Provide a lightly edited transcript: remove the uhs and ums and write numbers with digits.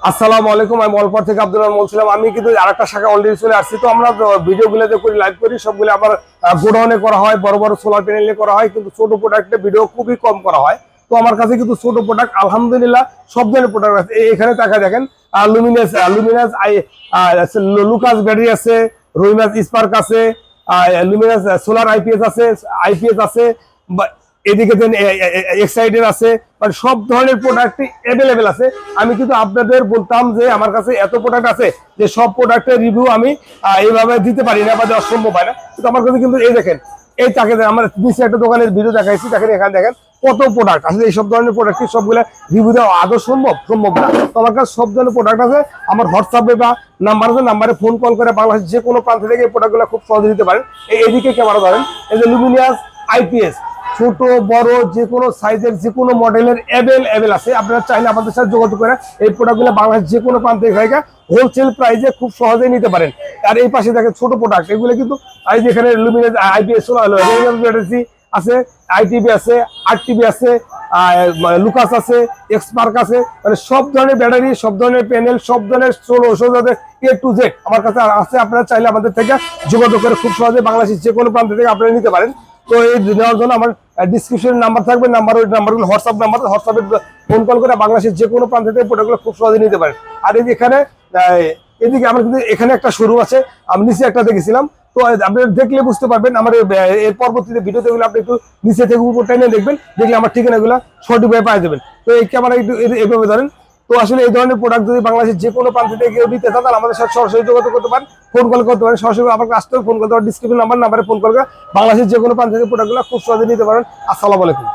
আসসালামু আলাইকুম। আমি মলপার থেকে আব্দুল রহমান বলছিলাম। আমি কিন্তু আরেকটা শাখা অলরেডি চলে আসছি। তো আমরা ভিডিওগুলোতে করি, লাইভ করি, সবগুলো আবার গোডাউনে করা হয়, বড় বড় সোলার প্যানেলে করা হয়, কিন্তু ছোট প্রোডাক্টে ভিডিও খুবই কম করা হয়। তো আমার কাছে কিন্তু ছোট প্রোডাক্ট আলহামদুলিল্লাহ সব ধরনের প্রোডাক্ট আছে। এখানে টাকা দেখেন, লুমিনাস লুমিনাস লুকাস ব্যাটারি আছে, রুইমাস স্পার্ক আছে, লুমিনাস সোলার আইপিএস আছে, এদিকে দেন এক্সাইডের আছে, মানে সব ধরনের প্রোডাক্টই অ্যাভেলেবেল আছে। আমি কিন্তু আপনাদের বলতাম যে আমার কাছে এত প্রোডাক্ট আছে যে সব প্রোডাক্টের রিভিউ আমি এইভাবে দিতে পারি না বা দেওয়া সম্ভব হয় না। কিন্তু আমার কাছে কিন্তু এই দেখেন, এই তাকে আমার নিচে একটা দোকানের ভিডিও দেখাইছি, দেখেন এখানে দেখেন কত প্রোডাক্ট আসলে। এই সব ধরনের প্রোডাক্ট সবগুলো রিভিউ দেওয়া আদৌ সম্ভব না। তো আমার কাছে সব ধরনের প্রোডাক্ট আছে। আমার হোয়াটসঅ্যাপে বা নাম্বার আছে, নাম্বারে ফোন কল করে বাংলাদেশের যে কোনো প্রান্ত থেকে এই প্রোডাক্টগুলো খুব সহজে দিতে পারেন। এইদিকে ক্যামেরা ধরেন, এই যে লুমিনিয়াস আইপিএস, ছোট বড় যে কোনো সাইজের যে কোনো মডেলের অ্যাভেলেবেল আছে। আপনারা চাইলে আমাদের সাথে যোগাযোগ করে এই প্রোডাক্টগুলো বাংলাদেশ যে কোনো প্রান্ত থেকে হোলসেল প্রাইসে খুব সহজেই নিতে পারেন। আর এই পাশে দেখেন ছোট প্রোডাক্ট, এগুলো কিন্তু এই যেখানে লুমিনাস আইপিএস আছে, আইটিভি আছে, আরটিভি আছে, লুকাস আছে, এক্সপার্ক আছে, মানে সব ধরনের ব্যাটারি, সব ধরনের প্যানেল, সব ধরনের এ টু জেড আমার কাছে আছে। আপনারা চাইলে আমাদের থেকে যোগাযোগ করে খুব সহজে বাংলাদেশের যে কোনো প্রান্ত থেকে আপনারা নিতে পারেন। তো এই নেওয়ার জন্য আমার ডিসক্রিপশনে নাম্বার থাকবে, ওই নাম্বারগুলো হোয়াটসঅ্যাপে ফোন কল করে বাংলাদেশের যে কোনো প্রান্ত থেকে প্রোডাক্টগুলো খুব সহজে নিতে পারেন। আর এই এখানে এদিকে আমার কিন্তু এখানে একটা শোরুম আছে, আমি নিচে একটা দেখেছিলাম। তো আপনারা দেখলে বুঝতে পারবেন। আমার এর পরবর্তীতে ভিডিওতে আপনি একটু নিচে থেকে উপর টাইনে দেখবেন, দেখলে আমার ঠিকানাগুলো সঠিকভাবে পাই যাবেন। তো এই ক্যামেরা একটু এইভাবে ধরেন। তো আসলে এই ধরনের প্রোডাক্ট যদি বাংলাদেশের যে কোনো প্রান্ত থেকে কেউ নিতে চান, তাহলে আমাদের সাথে সরাসরি যোগাযোগ করতে পারেন, ফোন কল করতে পারেন, সরাসরি আমাকে আসতে ফোন করতে পারেন। ডিসক্রিপশন নাম্বারে ফোন করবে বাংলাদেশের যে কোনো প্রান্ত থেকে প্রোডাক্টগুলো খুব সহজে নিতে পারেন। আসসালামু আলাইকুম।